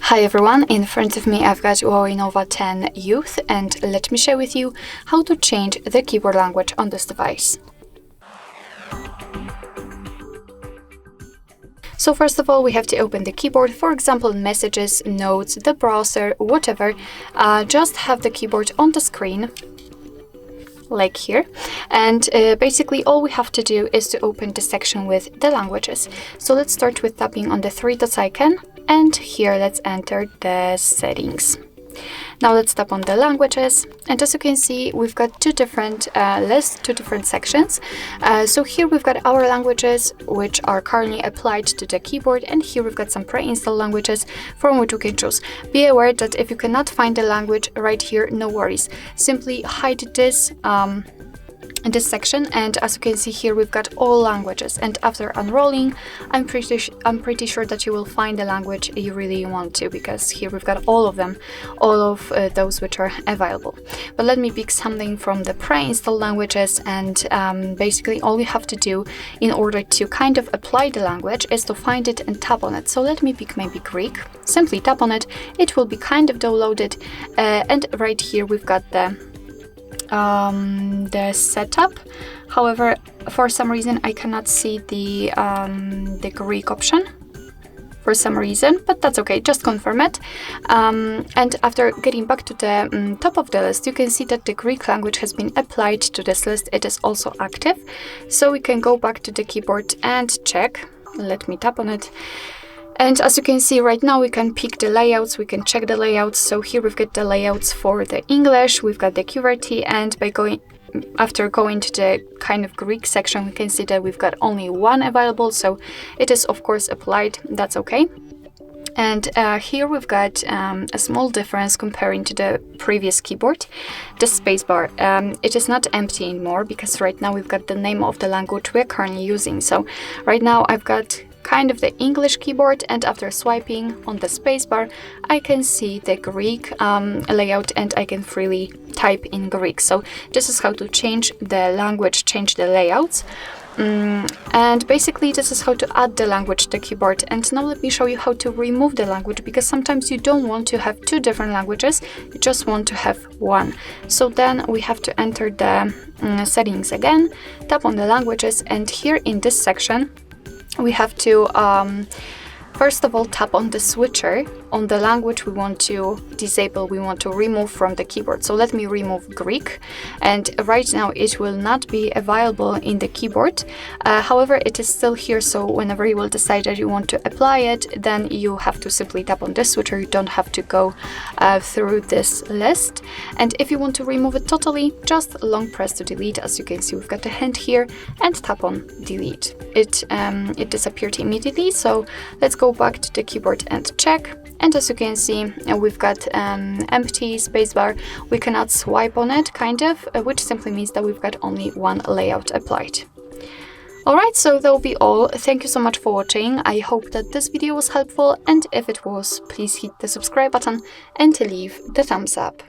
Hi everyone, in front of me I've got HUAWEI Nova 10 Youth, and let me share with you how to change the keyboard language on this device. So first of all, we have to open the keyboard, for example, messages, notes, the browser, whatever. Just have the keyboard on the screen, like here, and basically all we have to do is to open the section with the languages. So let's start with tapping on the three dots icon, and here let's enter the settings. Now let's tap on the languages, and as you can see, we've got two different lists, two different sections. So here we've got our languages, which are currently applied to the keyboard, and here we've got some pre-installed languages from which we can choose. Be aware that if you cannot find the language right here, no worries. Simply hide this in this section, and as you can see here, we've got all languages, and after unrolling, I'm pretty sure that you will find the language you really want to, because here we've got all of them, all of those which are available. But let me pick something from the pre-installed languages, and basically all you have to do in order to kind of apply the language is to find it and tap on it. So let me pick maybe Greek. Simply tap on it, it will be kind of downloaded, and right here we've got the setup. However, for some reason I cannot see the Greek option for some reason, but that's okay, just confirm it. And after getting back to the top of the list, you can see that the Greek language has been applied to this list. It is also active, so we can go back to the keyboard and check. Let me tap on it. And as you can see right now, we can pick the layouts, we can check the layouts. So here we've got the layouts for the English, we've got the QWERTY, and after going to the kind of Greek section, we can see that we've got only one available, so it is of course applied, that's okay. And here we've got a small difference comparing to the previous keyboard, the spacebar. It is not empty anymore, because right now we've got the name of the language we're currently using. So right now I've got kind of the English keyboard, and after swiping on the spacebar, I can see the Greek layout, and I can freely type in Greek. So this is how to change the language, change the layouts. And basically this is how to add the language to the keyboard. And now let me show you how to remove the language, because sometimes you don't want to have two different languages, you just want to have one. So then we have to enter the settings again, tap on the languages, and here in this section we have to first of all tap on the switcher on the language we want to disable, we want to remove from the keyboard. So let me remove Greek, and right now it will not be available in the keyboard. However, it is still here, so whenever you will decide that you want to apply it, then you have to simply tap on this switcher. You don't have to go through this list. And if you want to remove it totally, just long press to delete. As you can see, we've got a hand here, and tap on delete. It disappeared immediately, so let's go back to the keyboard and check. And as you can see, we've got empty spacebar. We cannot swipe on it, kind of, which simply means that we've got only one layout applied. Alright, so that will be all. Thank you so much for watching. I hope that this video was helpful, and if it was, please hit the subscribe button and leave the thumbs up.